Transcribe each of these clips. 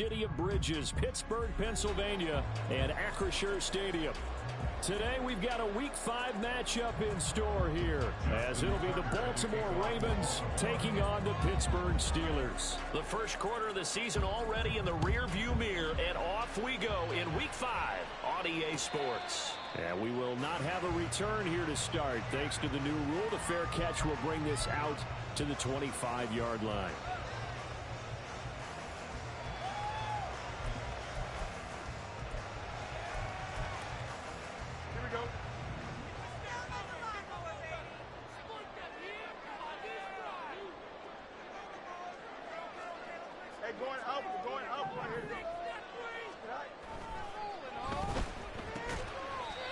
City of Bridges, Pittsburgh, Pennsylvania, and Acrisure Stadium. Today we've got a Week 5 matchup in store here, as it'll be the Baltimore Ravens taking on the Pittsburgh Steelers. The first quarter of the season already in the rearview mirror, and off we go in Week 5 on EA Sports. And we will not have a return here to start. Thanks to the new rule, the fair catch will bring this out to the 25-yard line.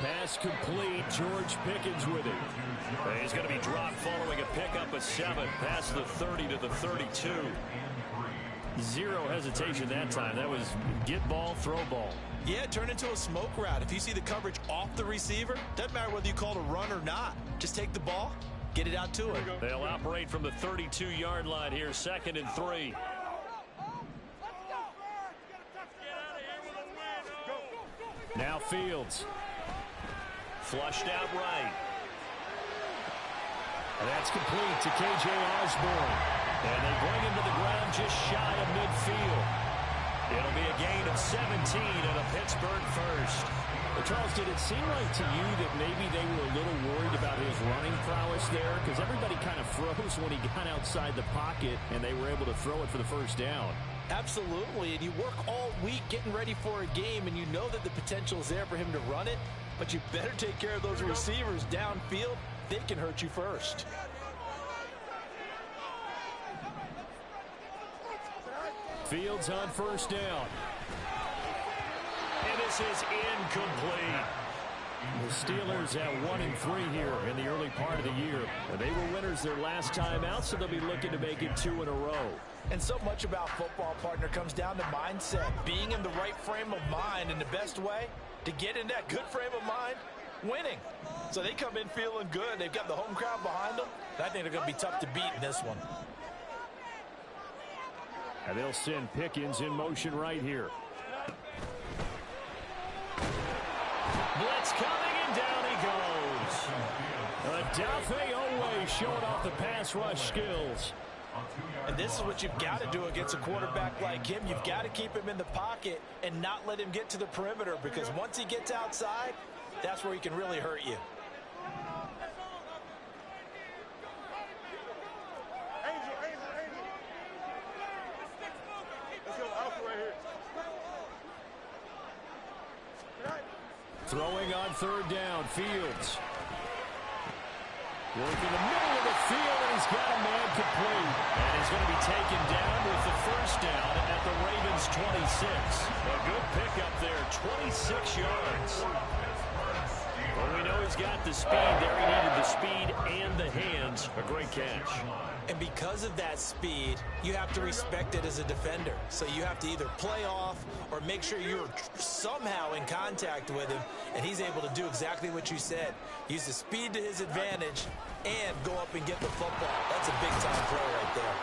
Pass complete. George Pickens with it. He's going to be dropped following a pickup of 7 past the 30 to the 32. Zero hesitation that time. That was get ball, throw ball. Yeah, turn into a smoke route. If you see the coverage off the receiver, doesn't matter whether you call it a run or not. Just take the ball, get it out to him. They'll operate from the 32-yard line here, 2nd and 3. Now Fields. Flushed out right. And that's complete to K.J. Osborne. And they bring him to the ground just shy of midfield. It'll be a gain of 17 and a Pittsburgh first. Well, Charles, did it seem like to you that maybe they were a little worried about his running prowess there? Because everybody kind of froze when he got outside the pocket, and they were able to throw it for the first down. Absolutely, and you work all week getting ready for a game, and you know that the potential is there for him to run it, but you better take care of those receivers downfield. They can hurt you first. Fields on first down. And this is incomplete. The Steelers at 1-3 here in the early part of the year. They were winners their last time out, so they'll be looking to make it 2 in a row. And so much about football, partner, comes down to mindset. Being in the right frame of mind, and the best way to get in that good frame of mind, winning. So they come in feeling good. They've got the home crowd behind them. I think they're going to be tough to beat in this one. And they'll send Pickens in motion right here. Blitz coming, and down he goes. Odafe Oweh showing off the pass rush skills. And this is what you've got to do against a quarterback like him. You've got to keep him in the pocket and not let him get to the perimeter, because once he gets outside, that's where he can really hurt you. Throwing on third down, Fields. Working the middle of the field, and he's got a man complete. And he's going to be taken down with the first down at the Ravens' 26. A good pickup there, 26 yards. Well, we know he's got the speed there. He needed the speed and the hands. A great catch. And because of that speed, you have to respect it as a defender. So you have to either play off or make sure you're somehow in contact with him, and he's able to do exactly what you said. Use the speed to his advantage and go up and get the football. That's a big-time play right there.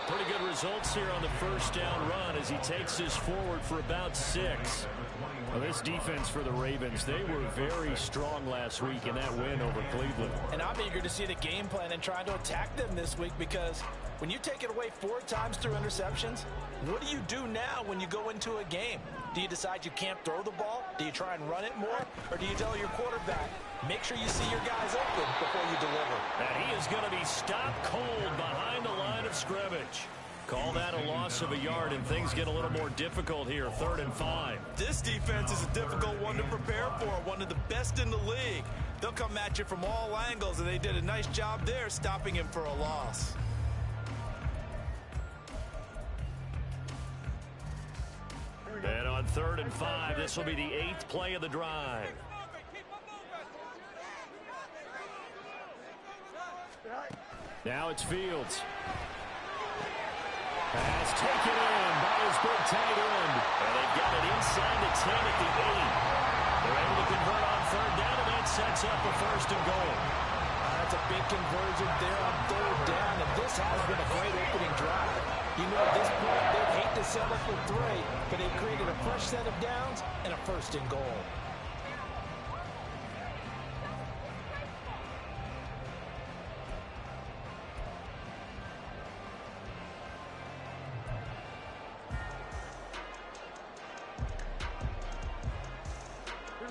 Pretty good results here on the first down run as he takes this forward for about 6. Well, this defense for the Ravens, they were very strong last week in that win over Cleveland. And I'm eager to see the game plan and trying to attack them this week, because when you take it away 4 times through interceptions, what do you do now when you go into a game? Do you decide you can't throw the ball? Do you try and run it more? Or do you tell your quarterback, make sure you see your guys open before you deliver? And he is going to be stopped cold behind the line of scrimmage. Call that a loss of a yard, and things get a little more difficult here, 3rd and 5. This defense is a difficult one to prepare for, one of the best in the league. They'll come at you from all angles, and they did a nice job there stopping him for a loss. And on 3rd and 5, this will be the 8th play of the drive. Now it's Fields. Pass taken in by his big tight end. And they've got it inside the 10 at the 8. They're able to convert on 3rd down, and that sets up a 1st and goal. That's a big conversion there on third down, and this has been a great opening drive. You know, at this point, they'd hate to settle for 3, but they've created a fresh set of downs and a first and goal.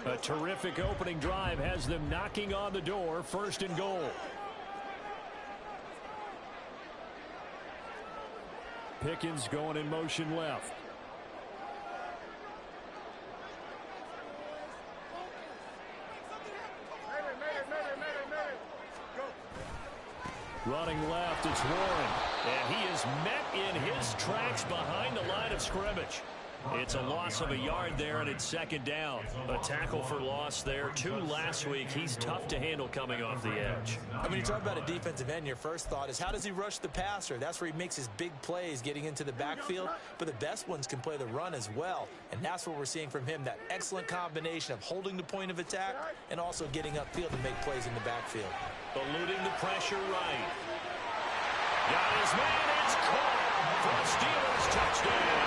A terrific opening drive has them knocking on the door, first and goal. Pickens going in motion left. Running left, it's Warren. And he is met in his tracks behind the line of scrimmage. It's a loss of a yard there, and it's second down. A tackle for loss there. 2 last week. He's tough to handle coming off the edge. When you talk about a defensive end, your first thought is, how does he rush the passer? That's where he makes his big plays getting into the backfield. But the best ones can play the run as well. And that's what we're seeing from him, that excellent combination of holding the point of attack and also getting upfield to make plays in the backfield. Eluding the pressure right. Got his man. It's caught for a Steelers touchdown.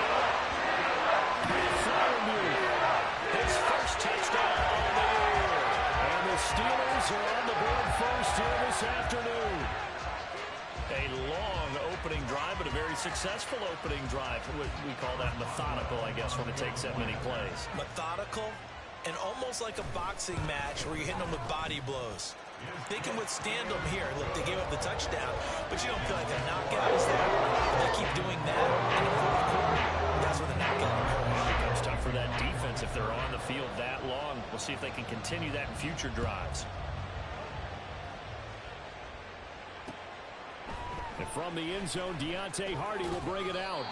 His first touchdown of the year. And the Steelers are on the board first here this afternoon. A long opening drive, but a very successful opening drive. We call that methodical, I guess, when it takes that many plays. Methodical and almost like a boxing match where you're hitting them with body blows. They can withstand them here. Look, they gave up the touchdown, but you don't feel like a knockout is there. They keep doing that in the fourth quarter. That's when the knockout occurs. It's tough for that defense if they're on the field that long. We'll see if they can continue that in future drives. And from the end zone, Deontay Hardy will bring it out.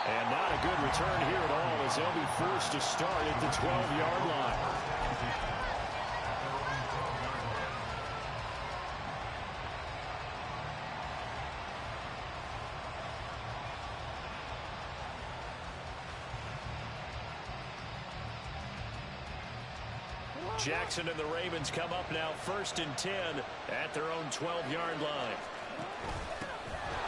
And not a good return here at all as they'll be forced to start at the 12-yard line. Jackson and the Ravens come up now first and 10 at their own 12-yard line.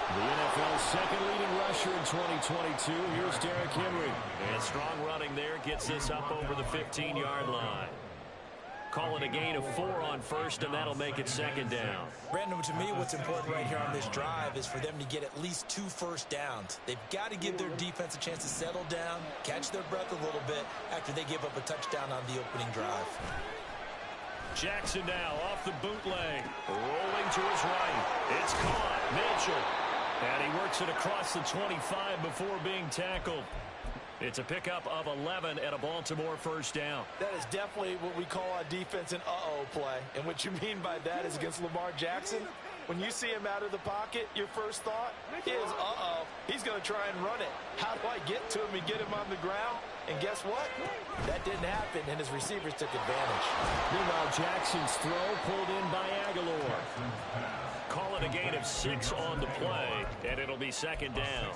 The NFL's second leading rusher in 2022. Here's Derrick Henry. And strong running there gets this up over the 15-yard line. Call it a gain of 4 on first, and that'll make it second down. Brandon, to me, what's important right here on this drive is for them to get at least 2 first downs. They've got to give their defense a chance to settle down, catch their breath a little bit after they give up a touchdown on the opening drive. Jackson now off the bootleg, rolling to his right. It's caught. Mitchell. And he works it across the 25 before being tackled. It's a pickup of 11 at a Baltimore first down. That is definitely what we call a defense an uh-oh play. And what you mean by that is against Lamar Jackson, when you see him out of the pocket, your first thought is, uh-oh, he's going to try and run it. How do I get to him and get him on the ground? And guess what? That didn't happen, and his receivers took advantage. Meanwhile, Jackson's throw pulled in by Aguilar. Call it a gain of 6 on the play, and it'll be second down.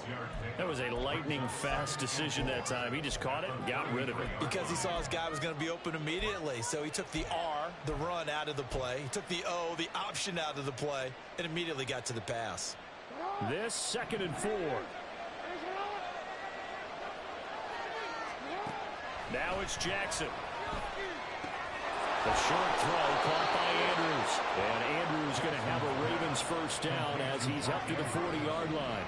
That was a lightning-fast decision that time. He just caught it and got rid of it. Because he saw his guy was going to be open immediately, so he took the R, the run, out of the play. He took the O, the option, out of the play, and immediately got to the pass. This second and 4. Now it's Jackson. The short throw caught by Andrews. And Andrews going to have a Ravens first down as he's up to the 40-yard line.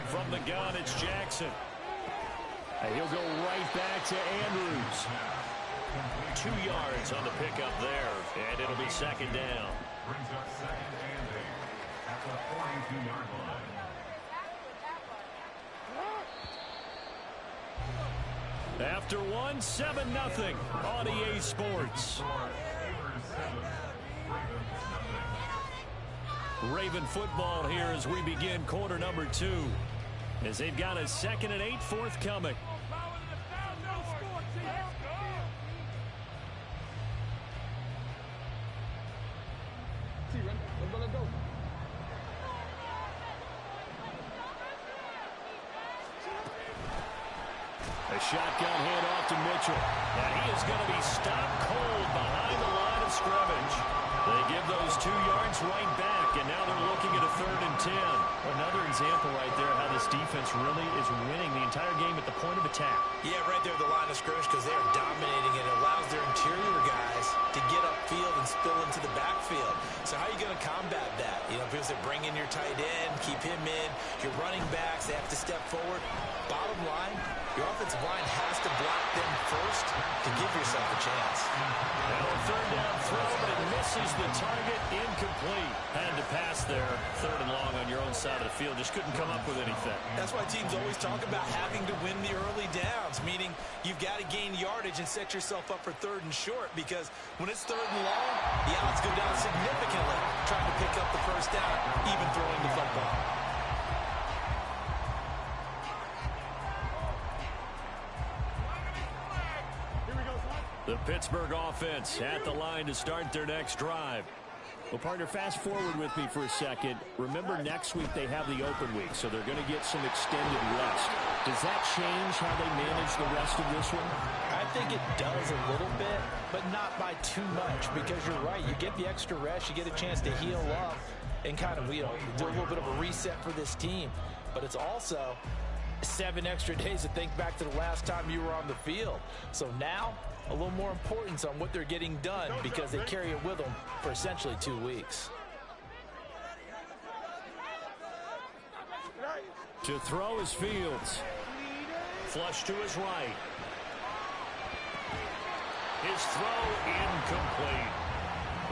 From the gun, it's Jackson. And he'll go right back to Andrews. 2 yards on the pickup there. And it'll be second down. Brings up second and 8 at the 42-yard line. After one, 7-0 on EA Sports. Raven football here as we begin quarter number 2. As they've got a 2nd and 8 forthcoming. A shotgun handoff to Mitchell. And he is going to be stopped cold behind the line of scrimmage. They give those 2 yards right back, and now they're looking at a 3rd and 10. Another example right there how this defense really is winning the entire game at the point of attack. Yeah, right there at the line of scrimmage because they are dominating it. It allows their interior guys to get upfield and spill into the backfield. So how are you going to combat that? You know, because they bring in your tight end, keep him in. Your running backs, they have to step forward. Bottom line, your offensive line has to block them first to give yourself a chance. Now a 3rd down throw, but it misses the target. Incomplete. Had to pass there. 3rd and long on your own side of the field. Just couldn't come up with anything. That's why teams always talk about having to win the early downs, meaning you've got to gain yardage and set yourself up for 3rd and short, because when it's 3rd and long, the odds go down significantly trying to pick up the 1st down, even throwing the football. The Pittsburgh offense at the line to start their next drive. Well, partner, fast forward with me for a second. Remember, next week they have the open week, so they're going to get some extended rest. Does that change how they manage the rest of this one? I think it does a little bit, but not by too much, because you're right. You get the extra rest, you get a chance to heal up and kind of, you know, do a little bit of a reset for this team. But it's also 7 extra days to think back to the last time you were on the field. So now, a little more importance on what they're getting done because they carry it with them for essentially 2 weeks. To throw is Fields. Flush to his right. His throw incomplete.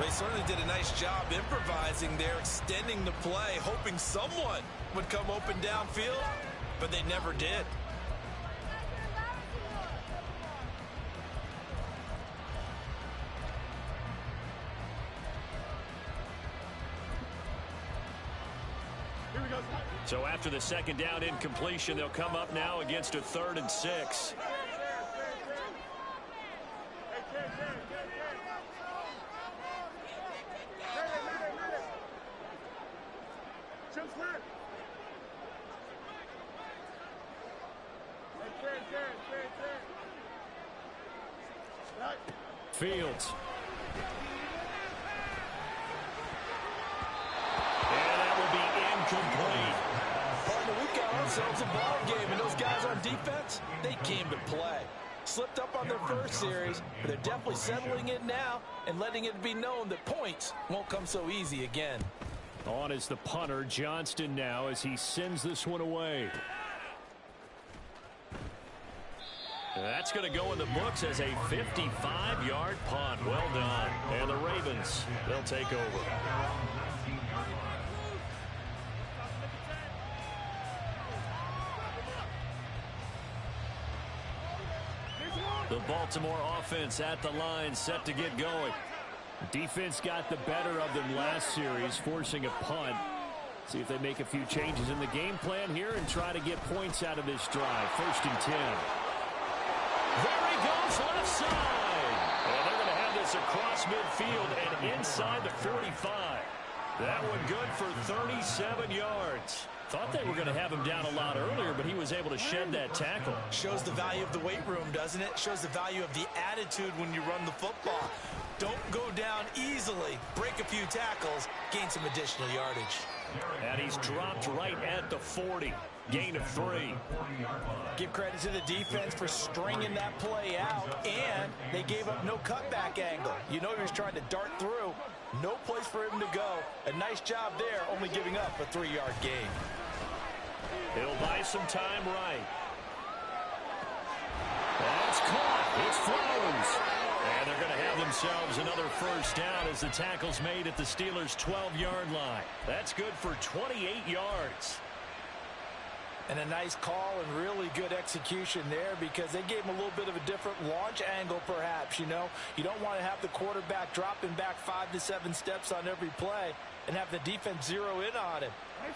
They certainly did a nice job improvising there, extending the play, hoping someone would come open downfield, but they never did. So after the 2nd down incompletion, they'll come up now against a 3rd and 6. Fields. And that will be incomplete. Partner, we've got ourselves a ball game, and those guys on defense, they came to play. Slipped up on their first series, but they're definitely settling in now and letting it be known that points won't come so easy again. On is the punter, Johnston, now as he sends this one away. That's going to go in the books as a 55-yard punt. Well done. And the Ravens, they'll take over. The Baltimore offense at the line, set to get going. Defense got the better of them last series, forcing a punt. See if they make a few changes in the game plan here and try to get points out of this drive. 1st and 10. There he goes, left side. And they're going to have this across midfield and inside the 45. That one good for 37 yards. Thought they were going to have him down a lot earlier, but he was able to shed that tackle. Shows the value of the weight room, doesn't it? Shows the value of the attitude when you run the football. Don't go down easily. Break a few tackles. Gain some additional yardage. And he's dropped right at the 40. Gain of 3. Give credit to the defense for stringing that play out, and they gave up no cutback angle. You know he was trying to dart through. No place for him to go. A nice job there, only giving up a 3-yard gain. He'll buy some time right. That's caught. It's Flowers. And they're going to have themselves another 1st down as the tackle's made at the Steelers' 12-yard line. That's good for 28 yards. And a nice call and really good execution there because they gave him a little bit of a different launch angle perhaps, you know. You don't want to have the quarterback dropping back 5 to 7 steps on every play and have the defense zero in on him.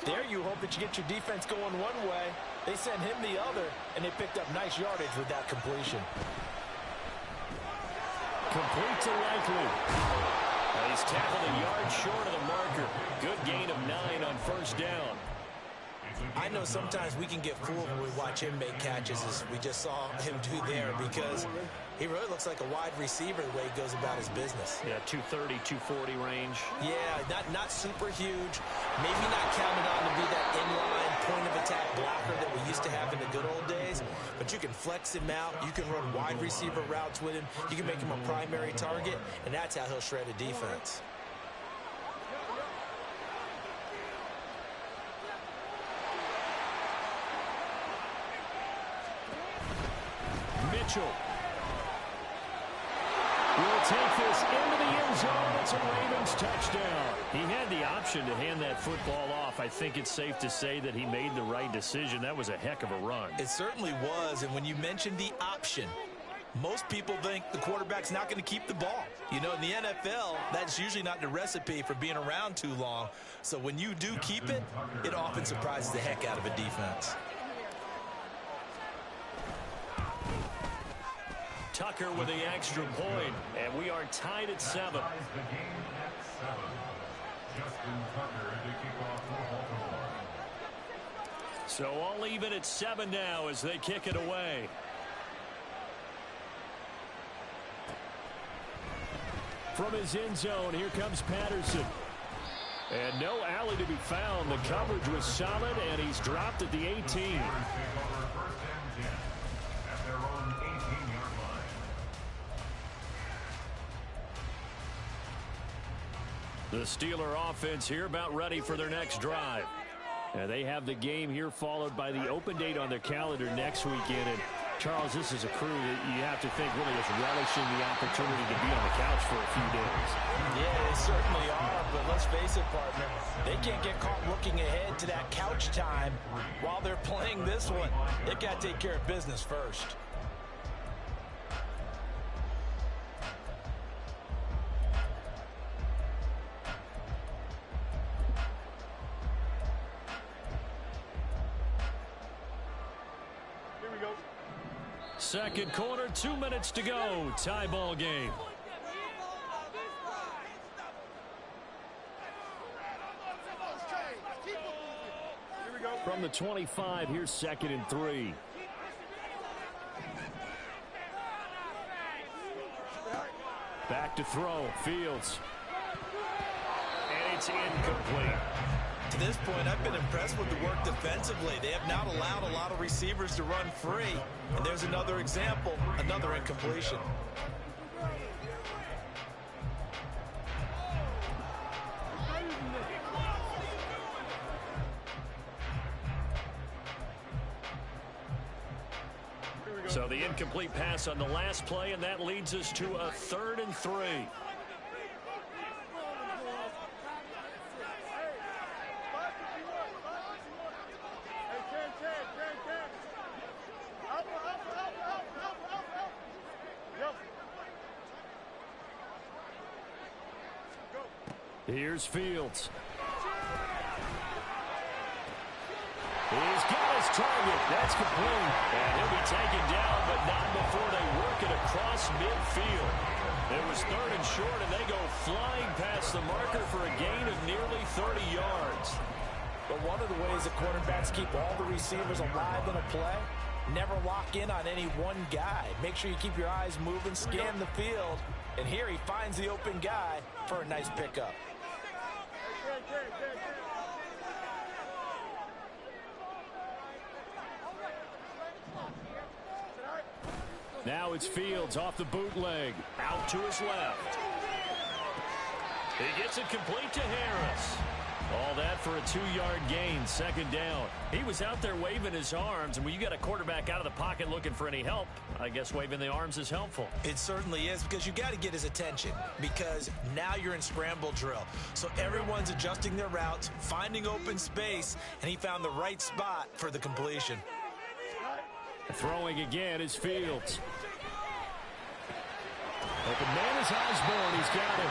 There you hope that you get your defense going one way. They sent him the other, and they picked up nice yardage with that completion. Complete to Likely. He's tackled a yard short of the marker. Good gain of 9 on 1st down. I know sometimes we can get fooled when we watch him make catches, as we just saw him do there, because he really looks like a wide receiver the way he goes about his business. Yeah, 230, 240 range. Yeah, not super huge. Maybe not counted on to be that inline point-of-attack blocker that we used to have in the good old days, but you can flex him out. You can run wide receiver routes with him. You can make him a primary target, and that's how he'll shred a defense. Mitchell will take this into the end zone. It's a Ravens touchdown. He had the option to hand that football off. I think it's safe to say that he made the right decision. That was a heck of a run. It certainly was, and when you mentioned the option, most people think the quarterback's not going to keep the ball. You know, in the NFL, that's usually not the recipe for being around too long. So when you do keep it, it often surprises the heck out of a defense. Tucker with the extra point, and we are tied at 7. So all even at 7 now as they kick it away. From his end zone, here comes Patterson. And no alley to be found. The coverage was solid, and he's dropped at the 18. The Steeler offense here about ready for their next drive. And they have the game here followed by the open date on their calendar next weekend. And Charles, this is a crew that you have to think really is relishing the opportunity to be on the couch for a few days. Yeah, they certainly are, but let's face it, partner. They can't get caught looking ahead to that couch time while they're playing this one. They've got to take care of business first. Second quarter, 2 minutes to go. Tie ball game. From the 25, here's 2nd and 3. Back to throw. Fields. And it's incomplete. To this point, I've been impressed with the work defensively. They have not allowed a lot of receivers to run free. And there's another example, another incompletion. So the incomplete pass on the last play, and that leads us to a 3rd and 3. Here's Fields. He's got his target. That's complete. And he'll be taken down, but not before they work it across midfield. It was 3rd and short, and they go flying past the marker for a gain of nearly 30 yards. But one of the ways the quarterbacks keep all the receivers alive in a play, never lock in on any one guy. Make sure you keep your eyes moving, scan the field. And here he finds the open guy for a nice pickup. Now it's Fields off the bootleg. Out to his left. He gets it complete to Harris. All that for a 2-yard gain, 2nd down. He was out there waving his arms, and when you got a quarterback out of the pocket looking for any help, I guess waving the arms is helpful. It certainly is, because you got to get his attention, because now you're in scramble drill. So everyone's adjusting their routes, finding open space, and he found the right spot for the completion. Throwing again is Fields. Open man is Osborne. He's got it.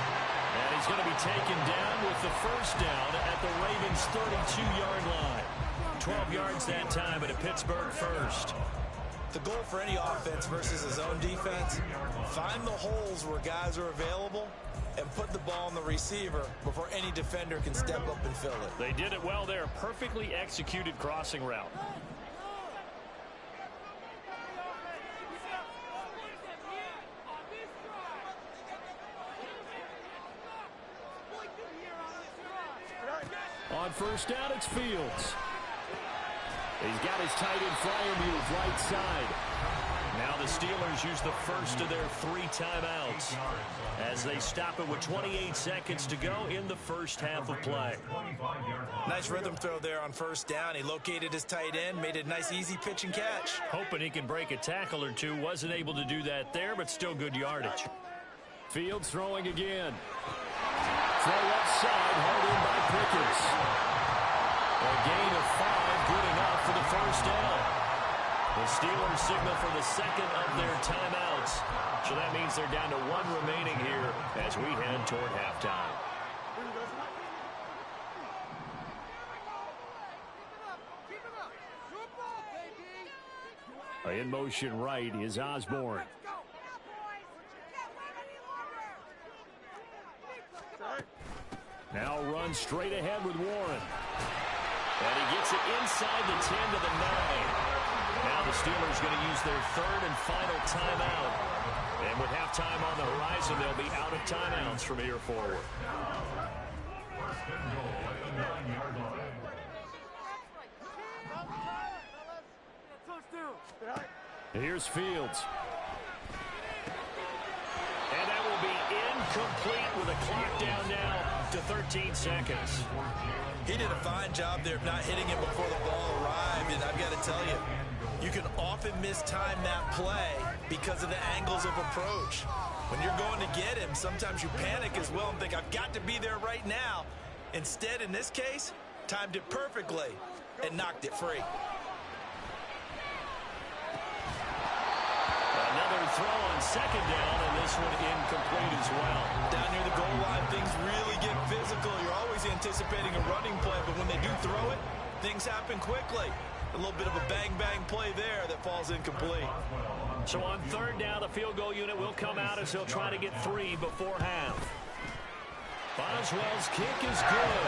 And he's going to be taken down with the 1st down at the Ravens' 32-yard line. 12 yards that time at a Pittsburgh 1st. The goal for any offense versus his own defense, find the holes where guys are available and put the ball on the receiver before any defender can step up and fill it. They did it well there. Perfectly executed crossing route. On first down, it's Fields. He's got his tight end flyer move right side. Now the Steelers use the first of their 3 timeouts as they stop it with 28 seconds to go in the first half of play. Nice rhythm throw there on first down. He located his tight end, made a nice easy pitch and catch. Hoping he can break a tackle or two. Wasn't able to do that there, but still good yardage. Fields throwing again. Throw left side, held in by Pickens. A gain of 5, good enough for the first down. The Steelers signal for the second of their timeouts. So that means they're down to 1 remaining here as we head toward halftime. In motion right is Osborne. Now runs straight ahead with Warren. And he gets it inside the 10 to the 9. Now the Steelers going to use their 3rd and final timeout. And with halftime on the horizon, they'll be out of timeouts from here forward. Here's Fields. And that will be incomplete with a clock down now to 13 seconds. He did a fine job there of not hitting him before the ball arrived, and I've got to tell you, you can often mistime that play because of the angles of approach. When you're going to get him, sometimes you panic as well and think, I've got to be there right now. Instead, in this case, timed it perfectly and knocked it free. Another throw on second down, and this one incomplete as well. Down near the goal line, things really get physical. You're always anticipating a running play, but when they do throw it, things happen quickly. A little bit of a bang-bang play there that falls incomplete. So on third down, the field goal unit will come out as they'll try to get 3 before half. Boswell's kick is good.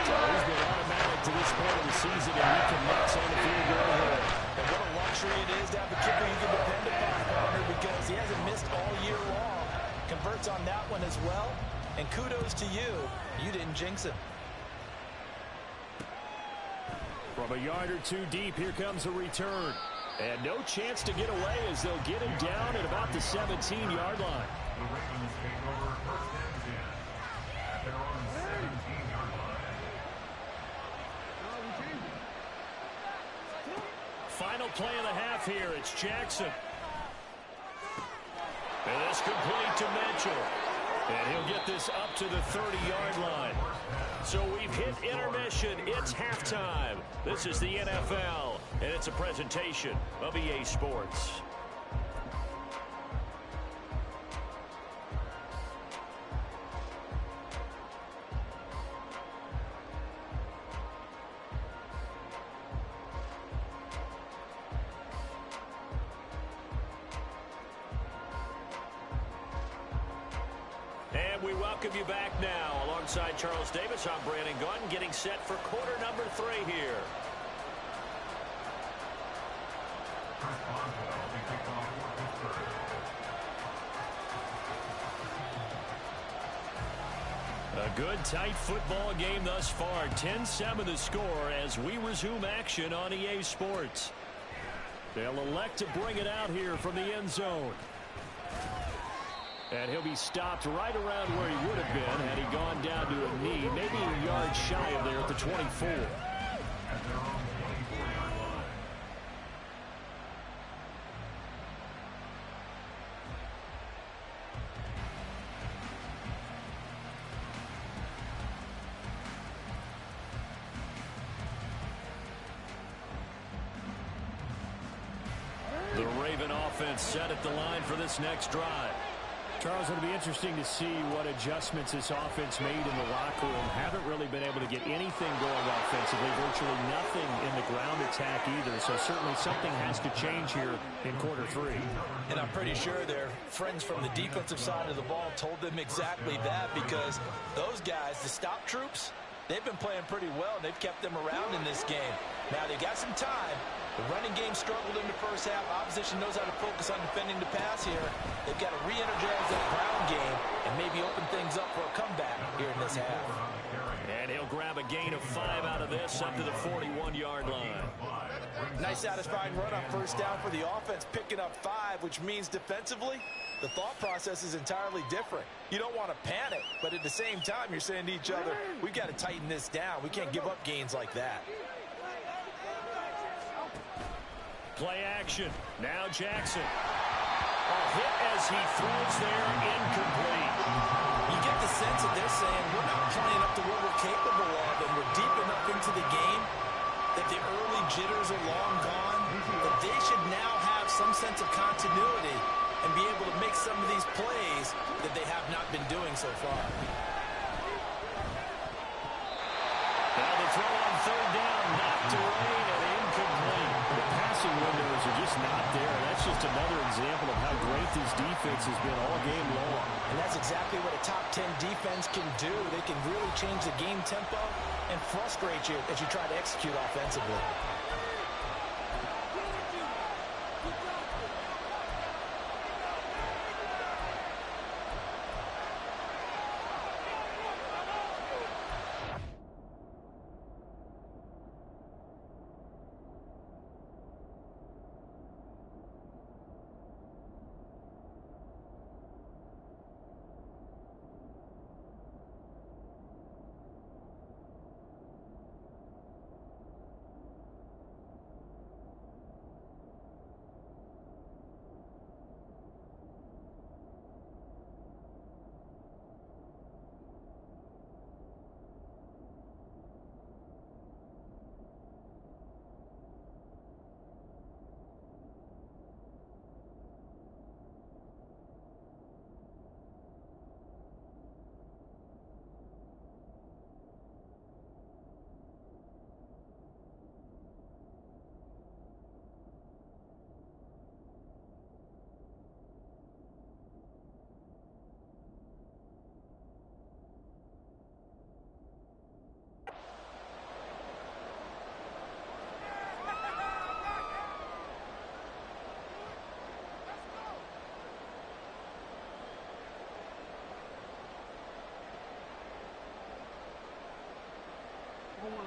So he's been automatic to this point of the season, and he connects on the field goal here. And what a luxury it is to have a kicker you can depend upon, partner, because he hasn't missed all year long. Converts on that one as well. And kudos to you. You didn't jinx him. From a yard or 2 deep, here comes a return. And no chance to get away as they'll get him down at about the 17-yard line. Final play of the half here. It's Jackson. And this complete to Mitchell. And he'll get this up to the 30-yard line. So we've hit intermission. It's halftime. This is the NFL, and it's a presentation of EA Sports. We welcome you back now. Alongside Charles Davis, I'm Brandon Gunn, getting set for quarter number 3 here. A good, tight football game thus far. 10-7 the score as we resume action on EA Sports. They'll elect to bring it out here from the end zone. And he'll be stopped right around where he would have been had he gone down to a knee, maybe a yard shy of there at the 24. The Raven offense set at the line for this next drive. Charles, it'll be interesting to see what adjustments this offense made in the locker room. Haven't really been able to get anything going offensively, virtually nothing in the ground attack either. So certainly something has to change here in quarter three. And I'm pretty sure their friends from the defensive side of the ball told them exactly that, because those guys, the stop troops, they've been playing pretty well, and they've kept them around in this game. Now, they got some time. The running game struggled in the first half. Opposition knows how to focus on defending the pass here. They've got to re-energize that ground game and maybe open things up for a comeback here in this half. And he'll grab a gain of 5 out of this up to the 41-yard line. Nice satisfying run on first down for the offense, picking up 5, which means defensively, the thought process is entirely different. You don't want to panic, but at the same time, you're saying to each other, we've got to tighten this down. We can't give up gains like that. Play action. Now Jackson. A hit as he throws there, incomplete. You get the sense that they're saying we're not playing up to what we're capable of, and we're deep enough into the game that the early jitters are long gone, that they should now have some sense of continuity and be able to make some of these plays that they have not been doing so far. Now the throw on third down, knocked away and incomplete. The passing windows are just not there. That's just another example of how great this defense has been all game long. And that's exactly what a top 10 defense can do. They can really change the game tempo and frustrate you as you try to execute offensively.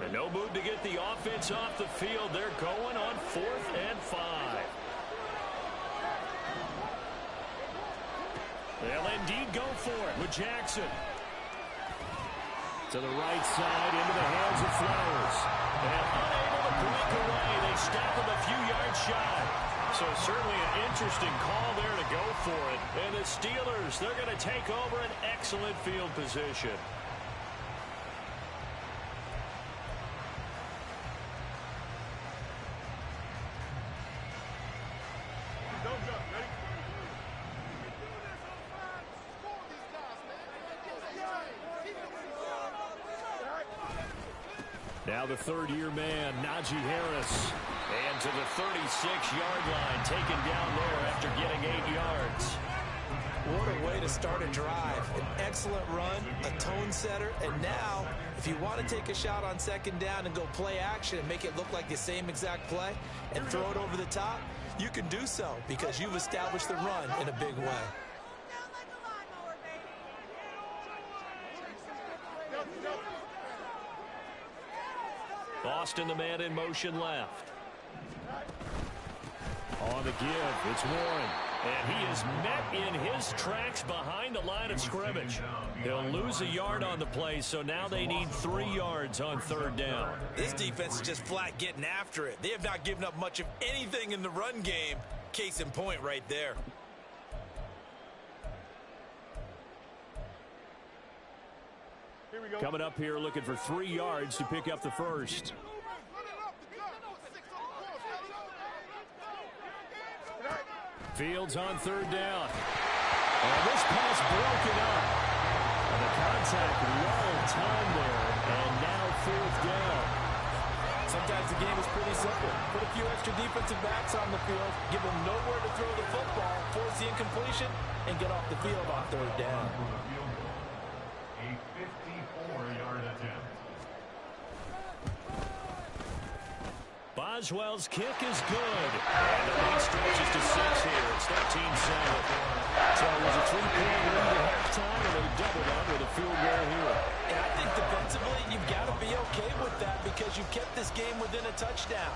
And no move to get the offense off the field. They're going on 4th and 5. They'll indeed go for it with Jackson. To the right side, into the hands of Flowers. And unable to break away. They stop him a few yards shy. So certainly an interesting call there to go for it. And the Steelers, they're going to take over an excellent field position. Now the third-year man, Najee Harris. And to the 36-yard line, taken down there after getting 8 yards. What a way to start a drive. An excellent run, a tone setter, and now, if you want to take a shot on second down and go play action and make it look like the same exact play and throw it over the top, you can do so because you've established the run in a big way. Boston, the man in motion left. On the give, it's Warren. And he is met in his tracks behind the line of scrimmage. He'll lose a yard on the play, so now they need 3 yards on third down. This defense is just flat getting after it. They have not given up much of anything in the run game. Case in point right there. Coming up here looking for 3 yards to pick up the first. Fields on third down. And this pass broken up. And the contact well timed there. And now 4th down. Sometimes the game is pretty simple. Put a few extra defensive backs on the field, give them nowhere to throw the football, force the incompletion, and get off the field on 3rd down. A 54-yard attempt. Boswell's kick is good. And the lead stretches to 6 here. It's 13-7. So it was a 3-point lead at halftime, and they doubled up with a field goal here. And I think defensively, you've got to be okay with that because you've kept this game within a touchdown.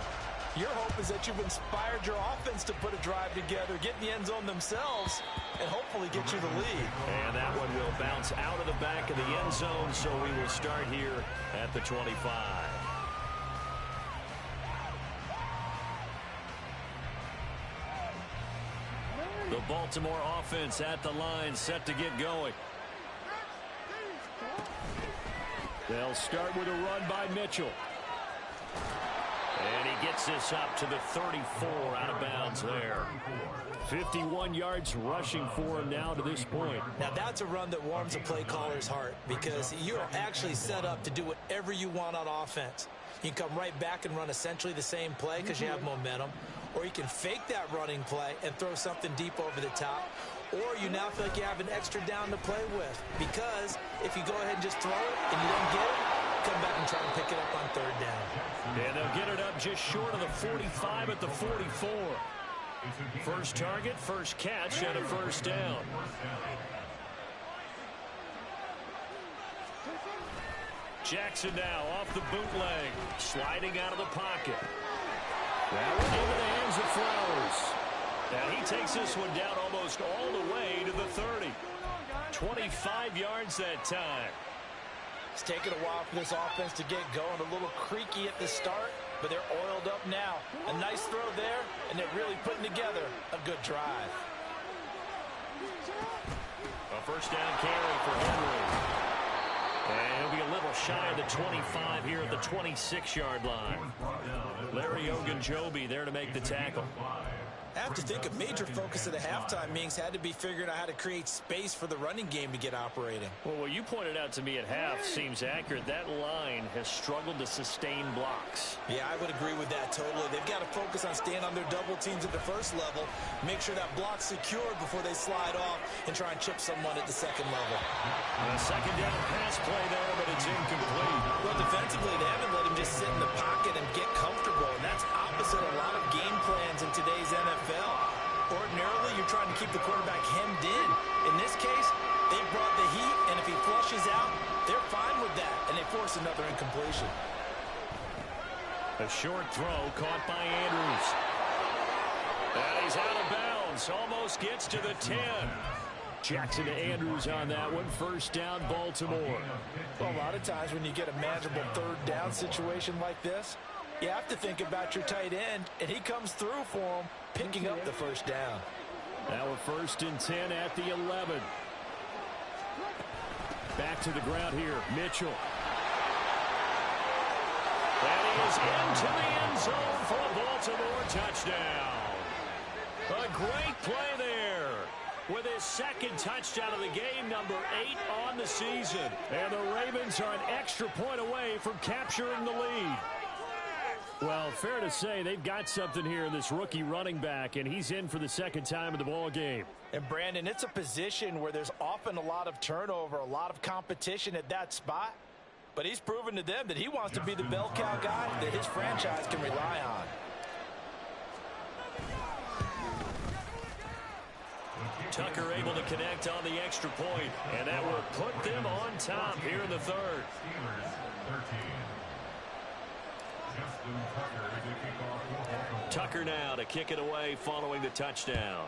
Your hope is that you've inspired your offense to put a drive together, get in the end zone themselves, and hopefully get you the lead. And that one will bounce out of the back of the end zone, so we will start here at the 25. The Baltimore offense at the line, set to get going. They'll start with a run by Mitchell. And he gets this up to the 34, out of bounds there. 51 yards rushing for him now to this point. Now that's a run that warms a play caller's heart because you're actually set up to do whatever you want on offense. You can come right back and run essentially the same play because you have momentum. Or you can fake that running play and throw something deep over the top. Or you now feel like you have an extra down to play with. Because if you go ahead and just throw it and you don't get it, come back and try and pick it up on 3rd down. And they'll get it up just short of the 45 at the 44. First target, first catch, and a 1st down. Jackson now off the bootleg, sliding out of the pocket. That one into the hands of Flowers. And he takes this one down almost all the way to the 30. 25 yards that time. It's taken a while for this offense to get going. A little creaky at the start, but they're oiled up now. A nice throw there, and they're really putting together a good drive. A 1st down carry for Henry. And he'll be a little shy of the 25 here at the 26-yard line. Larry Ogunjobi there to make the tackle. I have to think a major focus of the halftime meetings had to be figuring out how to create space for the running game to get operating. Well, what you pointed out to me at half seems accurate. That line has struggled to sustain blocks. Yeah, I would agree with that totally. They've got to focus on staying on their double teams at the first level, make sure that block's secured before they slide off and try and chip someone at the second level. A 2nd down pass play there, but it's incomplete. Well, defensively, they haven't let him just sit in the pocket and get comfortable, and that's opposite a lot of game plans in today's NFL. Ordinarily, you're trying to keep the quarterback hemmed in. In this case, they brought the heat, and if he flushes out, they're fine with that, and they force another incompletion. A short throw caught by Andrews. And he's out of bounds. Almost gets to the 10. Jackson to Andrews on that one. 1st down, Baltimore. Well, a lot of times when you get a manageable 3rd down situation like this, you have to think about your tight end, and he comes through for him, picking up the 1st down. Now a 1st and 10 at the 11. Back to the ground here, Mitchell. And he is into the end zone for a Baltimore touchdown. A great play there with his 2nd touchdown of the game, number 8 on the season. And the Ravens are an extra point away from capturing the lead. Well, fair to say they've got something here in this rookie running back, and he's in for the 2nd time of the ball game. And, Brandon, it's a position where there's often a lot of turnover, a lot of competition at that spot. But he's proven to them that he wants to be the bell cow guy that his franchise can rely on. Tucker able to connect on the extra point, and that will put them on top here in the 3rd. Tucker now to kick it away following the touchdown.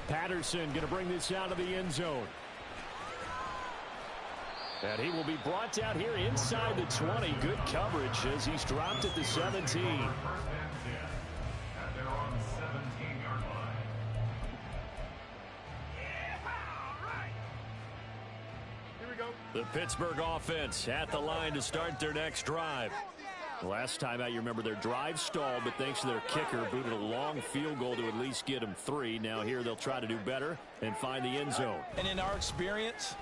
Patterson going to bring this out of the end zone. And he will be brought down here inside the 20. Good coverage as he's dropped at the 17. The Pittsburgh offense at the line to start their next drive. Last time out, you remember their drive stalled, but thanks to their kicker, booted a long field goal to at least get them 3. Now here they'll try to do better and find the end zone. And in our experience,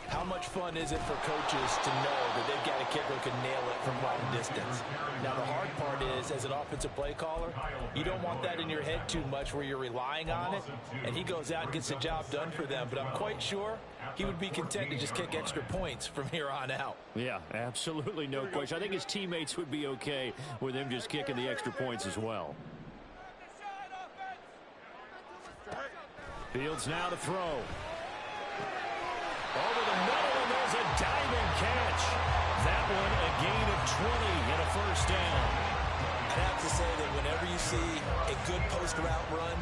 how much fun is it for coaches to know that they've got a kicker who can nail it from long distance? Now, the hard part is, as an offensive play caller, you don't want that in your head too much where you're relying on it, and he goes out and gets the job done for them. But I'm quite sure he would be content to just kick extra points from here on out. Yeah, absolutely no question. I think his teammates would be okay with him just kicking the extra points as well. Fields now to throw. Over the middle, and there's a diving catch. That one a gain of 20 and a first down. I have to say that whenever you see a good post route run,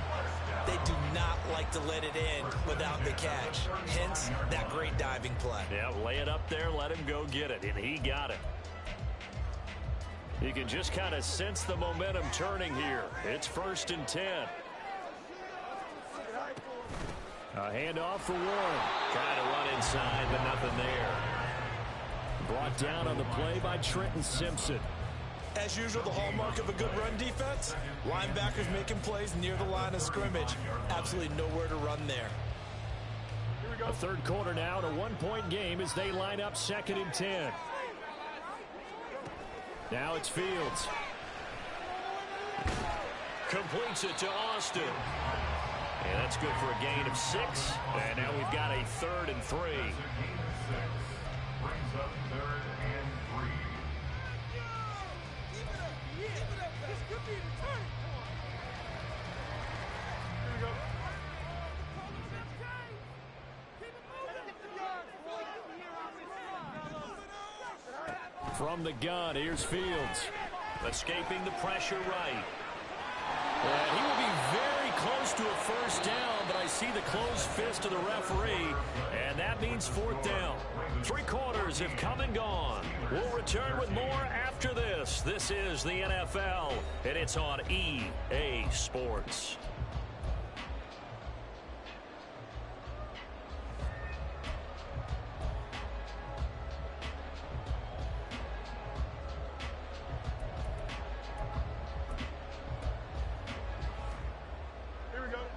they do not like to let it end without the catch. Hence, that great diving play. Yeah, lay it up there, let him go get it, and he got it. You can just kind of sense the momentum turning here. It's 1st and 10. A handoff for Warren. Trying to run inside, but nothing there. Brought down on the play by Trenton Simpson. As usual, the hallmark of a good run defense, linebackers making plays near the line of scrimmage. Absolutely nowhere to run there. A third quarter now, and a 1-point game as they line up 2nd and 10. Now it's Fields. Completes it to Austin. And that's good for a gain of 6. And now we've got a 3rd and 3. Brings up 3rd and 3. From the gun, here's Fields. Escaping the pressure right. And he will be very close to a first down, but I see the closed fist of the referee, and that means 4th down. 3 quarters have come and gone. We'll return with more after this. This is the NFL, and it's on EA Sports.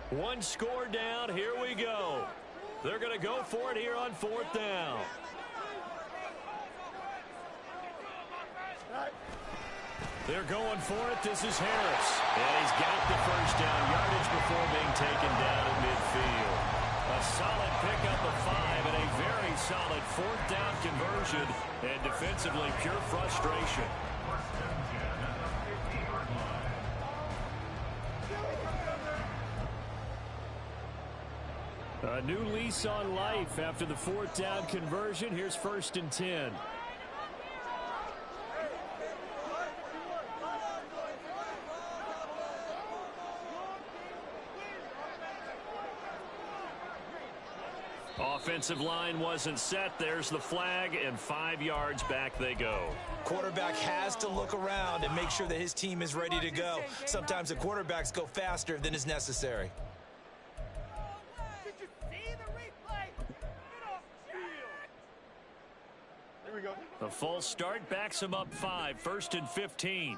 One score down, here we go. They're going to go for it here on 4th down. They're going for it. This is Harris. And he's got the first down yardage before being taken down at midfield. A solid pickup of 5 and a very solid 4th down conversion. And defensively, pure frustration. A new lease on life after the 4th down conversion. Here's 1st and 10. Offensive line wasn't set. There's the flag, and 5 yards back they go. Quarterback has to look around and make sure that his team is ready to go. Sometimes the quarterbacks go faster than is necessary. A false start backs him up 5. 1st and 15.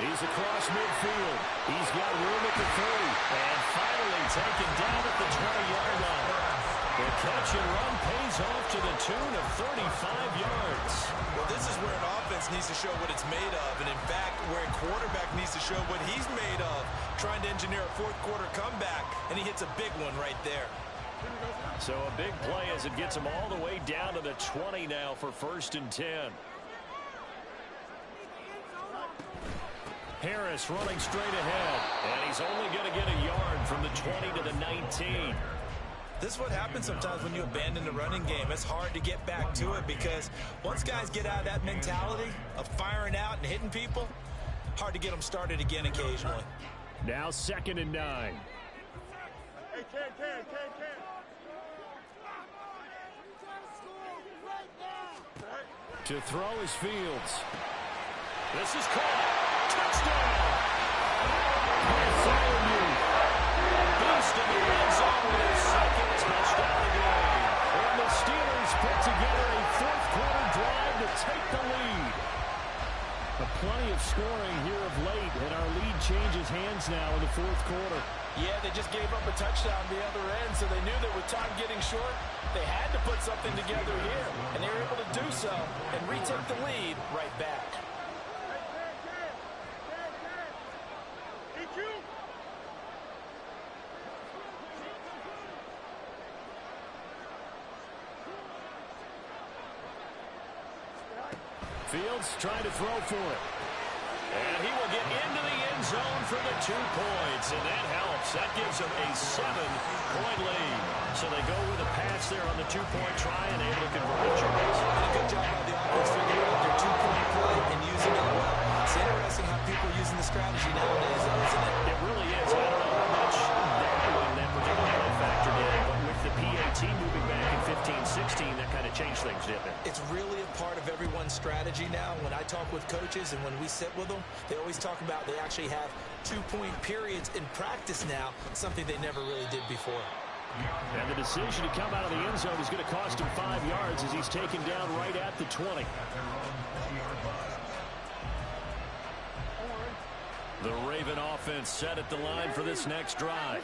He's across midfield. He's got room at the 30. And finally taken down at the 20-yard line. The catch and run pays off to the tune of 35 yards. Well, this is where an offense needs to show what it's made of. And, in fact, where a quarterback needs to show what he's made of. Trying to engineer a 4th quarter comeback, and he hits a big one right there. So a big play as it gets him all the way down to the 20 now for 1st and 10. Harris running straight ahead, and he's only going to get a yard from the 20 to the 19. This is what happens sometimes when you abandon the running game. It's hard to get back to it because once guys get out of that mentality of firing out and hitting people, hard to get them started again occasionally. Now 2nd and 9. To throw is Fields. This is caught. Touchdown! Beast in the end zone with his 2nd fourth quarter. Yeah, they just gave up a touchdown the other end, so they knew that with time getting short, they had to put something together here, and they were able to do so and retake the lead right back. Fields trying to throw for it. And he will get into the end zone for the 2 points, and that helps. That gives them a 7-point lead. So they go with a pass there on the 2-point try and able to convert it. And a good job by the offense figuring out their 2-point play and using it well. It's interesting how people are using the strategy nowadays, though, isn't it? It really is. I don't know how much that particular play factored in, but with the PAT moving back in 15-16, that kind of changed things, didn't it? It's really a part of everyone's strategy now. When I talk with coaches and when we sit with them, they always talk about they actually have 2-point periods in practice now, something they never really did before. And the decision to come out of the end zone is going to cost him 5 yards as he's taken down right at the 20. The Raven offense set at the line for this next drive.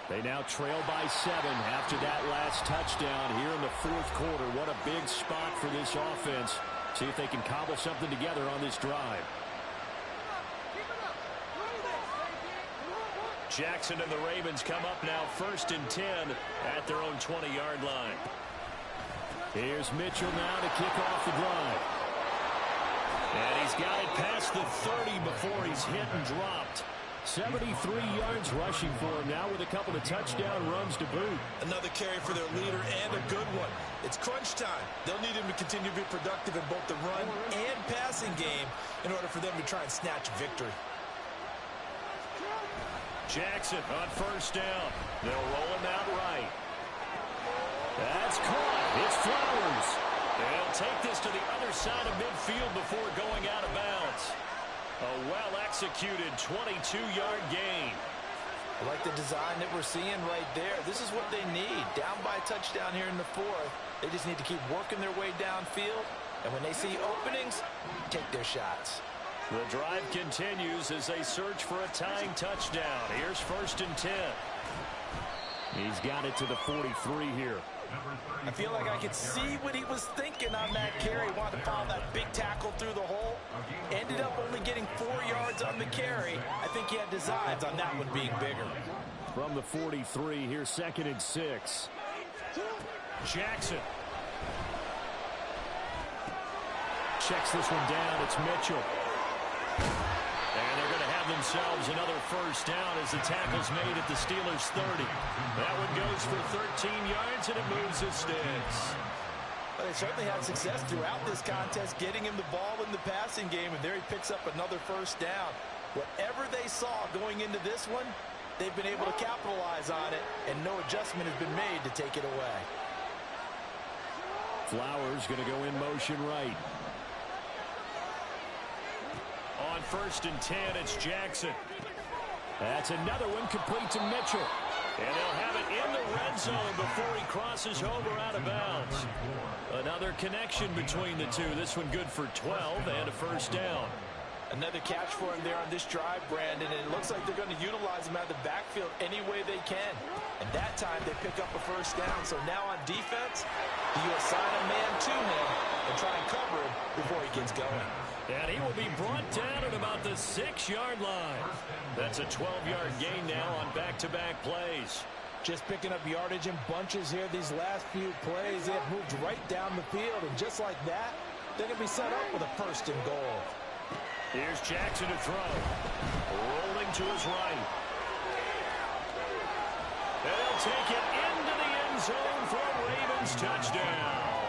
They now trail by 7 after that last touchdown here in the fourth quarter. What a big spot for this offense. See if they can cobble something together on this drive. Jackson and the Ravens come up now 1st and 10 at their own 20-yard line. Here's Mitchell now to kick off the drive. And he's got it past the 30 before he's hit and dropped. 73 yards rushing for him now with a couple of touchdown runs to boot. Another carry for their leader and a good one. It's crunch time. They'll need him to continue to be productive in both the run and passing game in order for them to try and snatch victory. Jackson on 1st down. They'll roll him out right. That's caught. It's Flowers. They'll take this to the other side of midfield before going out of bounds. A well-executed 22-yard gain. I like the design that we're seeing right there. This is what they need. Down by a touchdown here in the fourth. They just need to keep working their way downfield. And when they see openings, take their shots. The drive continues as they search for a tying touchdown. Here's 1st and 10. He's got it to the 43 here. I feel like I could see what he was thinking on that carry. Wanted to follow that big tackle through the hole. Ended up only getting 4 yards on the carry. I think he had designs on that one being bigger. From the 43, here's 2nd and 6. Jackson. Checks this one down. It's Mitchell. And they're going to have themselves another 1st down as the tackle's made at the Steelers' 30. That one goes for 13 yards, and it moves the sticks. Well, they certainly had success throughout this contest, getting him the ball in the passing game, and there he picks up another 1st down. Whatever they saw going into this one, they've been able to capitalize on it, and no adjustment has been made to take it away. Flowers going to go in motion right. On 1st and 10, it's Jackson. That's another one complete to Mitchell. And they'll have it in the red zone before he crosses over out of bounds. Another connection between the two. This one good for 12 and a 1st down. Another catch for him there on this drive, Brandon, and it looks like they're going to utilize him out of the backfield any way they can. And that time they pick up a 1st down. So now on defense, you assign a man to him and try and cover him before he gets going. And he will be brought down at about the 6-yard line. That's a 12-yard gain now on back-to-back plays. Just picking up yardage in bunches here these last few plays. They have moved right down the field, and just like that, they're going to be set up with a 1st and goal. Here's Jackson to throw. Rolling to his right. And he'll take it into the end zone for a Ravens touchdown.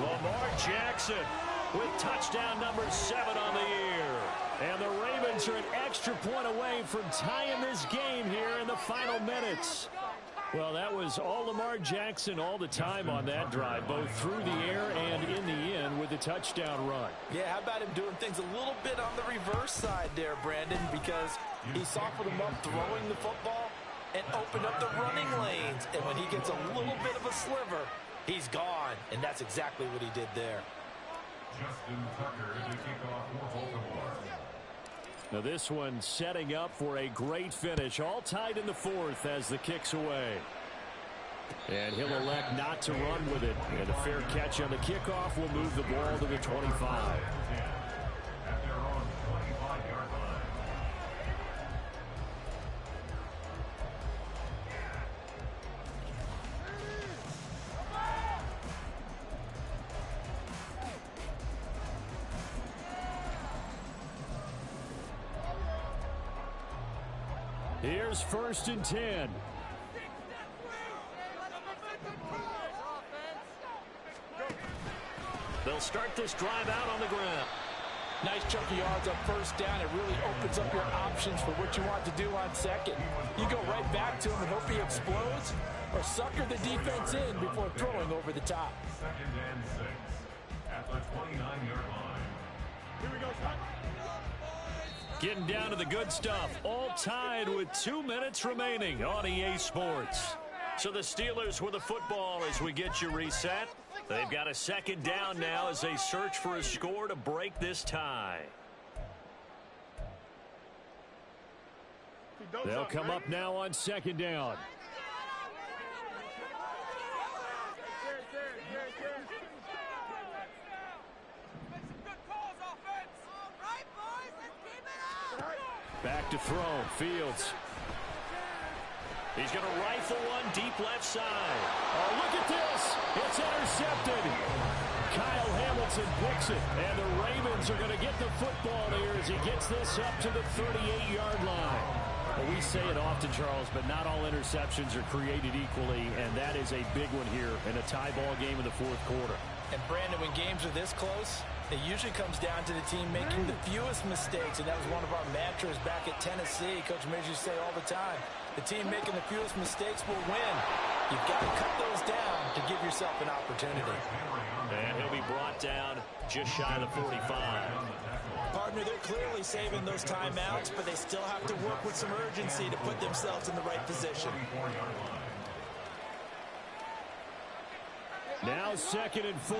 Lamar Jackson with touchdown number 7 on the year. And the Ravens are an extra point away from tying this game here in the final minutes. Well, that was all Lamar Jackson all the time on that drive, both through the air and in the end with the touchdown run. Yeah, how about him doing things a little bit on the reverse side there, Brandon, because he softened him up throwing the football and opened up the running lanes. And when he gets a little bit of a sliver, he's gone. And that's exactly what he did there. Justin Tucker to kick off for Baltimore. Now this one setting up for a great finish. All tied in the fourth as the kick's away. And he'll elect not to run with it. And a fair catch on the kickoff will move the ball to the 25. Here's 1st and 10. They'll start this drive out on the ground. Nice chunk of yards on 1st down. It really opens up your options for what you want to do on 2nd. You go right back to him and hope he explodes, or sucker the defense in before throwing over the top. 2nd and 6 at the 29-yard line. Here we go, son. Getting down to the good stuff. All tied with 2 minutes remaining on EA Sports. So the Steelers with the football as we get you reset. They've got a 2nd down now as they search for a score to break this tie. They'll come up now on 2nd down. Back to throw. Fields. He's going to rifle one deep left side. Oh, look at this. It's intercepted. Kyle Hamilton picks it. And the Ravens are going to get the football here as he gets this up to the 38-yard line. Well, we say it often, Charles, but not all interceptions are created equally, and that is a big one here in a tie ball game in the 4th quarter. And, Brandon, when games are this close, it usually comes down to the team making the fewest mistakes, and that was one of our mantras back at Tennessee. Coach Mears used to say all the time, the team making the fewest mistakes will win. You've got to cut those down to give yourself an opportunity. And he'll be brought down just shy of the 45. Partner, they're clearly saving those timeouts, but they still have to work with some urgency to put themselves in the right position. Now 2nd and 4.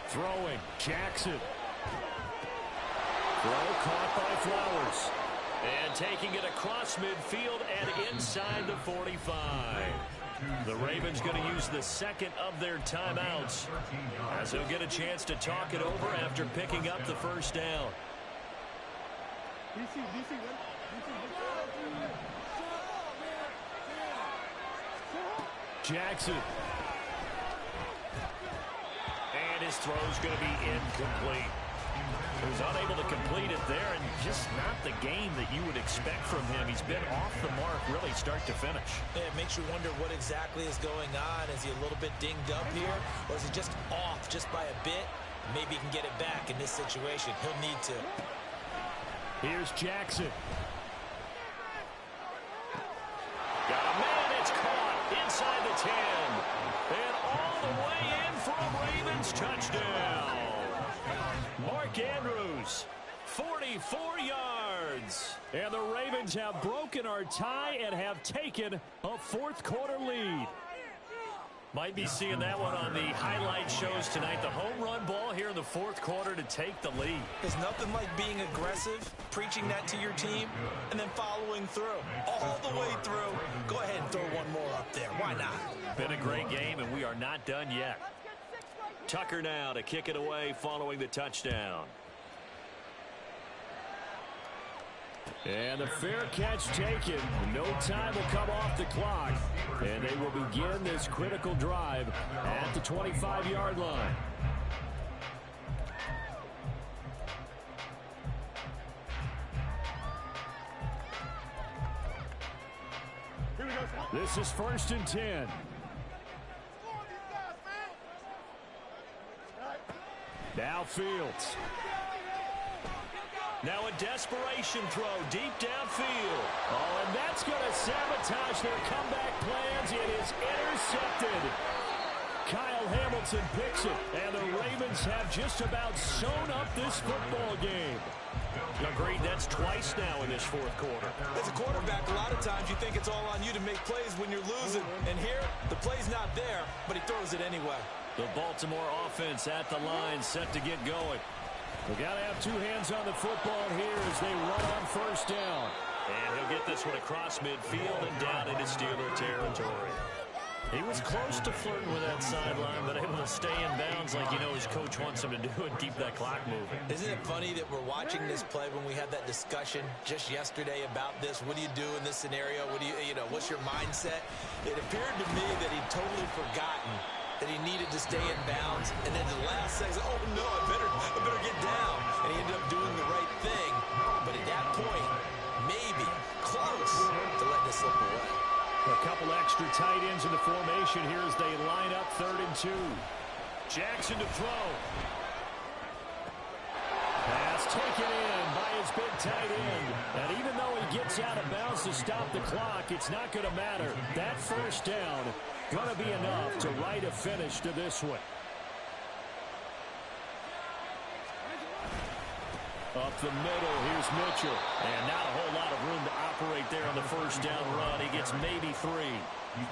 Throwing. Jackson. Throw caught by Flowers. And taking it across midfield and inside the 45. The Ravens going to use the 2nd of their timeouts as they'll get a chance to talk it over after picking up the 1st down. Jackson. And his throw's going to be incomplete. He was unable to complete it there, and just not the game that you would expect from him. He's been off the mark really start to finish. Yeah, it makes you wonder what exactly is going on. Is he a little bit dinged up here, or is he just off just by a bit? Maybe he can get it back in this situation. He'll need to. Here's Jackson. Got a man, it's caught inside the 10. And all the way in for a Ravens touchdown. Mark Andrews, 44 yards. And the Ravens have broken our tie and have taken a 4th quarter lead. Might be seeing that one on the highlight shows tonight. The home run ball here in the 4th quarter to take the lead. There's nothing like being aggressive, preaching that to your team, and then following through. All the way through. Go ahead and throw one more up there. Why not? Been a great game, and we are not done yet. Tucker now to kick it away following the touchdown. And the fair catch taken. No time will come off the clock. And they will begin this critical drive at the 25-yard line. This is 1st and 10. Now Fields. Now a desperation throw deep downfield. Oh, and that's going to sabotage their comeback plans. It is intercepted. Kyle Hamilton picks it, and the Ravens have just about sewn up this football game. Agreed, that's twice now in this 4th quarter. As a quarterback, a lot of times you think it's all on you to make plays when you're losing. And here, the play's not there, but he throws it anyway. The Baltimore offense at the line, set to get going. We got to have two hands on the football here as they run on first down. And he'll get this one across midfield and down into Steeler territory. He was close to flirting with that sideline, but able to stay in bounds like his coach wants him to do and keep that clock moving. Isn't it funny that we're watching this play when we had that discussion just yesterday about this? What do you do in this scenario? What do what's your mindset? It appeared to me that he'd totally forgotten that he needed to stay in bounds, and then the last second, oh no, I better get down. And he ended up doing the right thing. But at that point, maybe close to letting it slip away. A couple extra tight ends in the formation here as they line up 3rd and 2. Jackson to throw. Pass taken in by his big tight end. And even though he gets out of bounds to stop the clock, it's not going to matter. That first down going to be enough to write a finish to this one. Up the middle, here's Mitchell. And not a whole lot of room to operate there on the first down run. He gets maybe 3.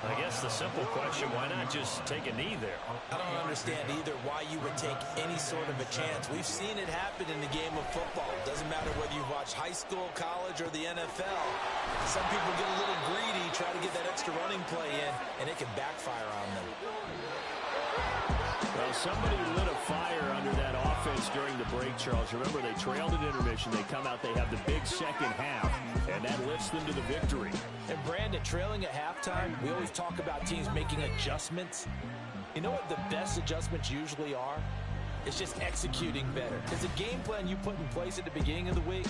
I guess the simple question, why not just take a knee there? I don't understand either why you would take any sort of a chance. We've seen it happen in the game of football. It doesn't matter whether you watch high school, college, or the NFL. Some people get a little greedy, try to get that extra running play in, and it can backfire on them. Well, somebody lit a fire under that offense during the break, Charles. Remember, they trailed at intermission. They come out, they have the big second half, and that lifts them to the victory. And Brandon, trailing at halftime, we always talk about teams making adjustments. You know what the best adjustments usually are? It's just executing better. Because the game plan you put in place at the beginning of the week,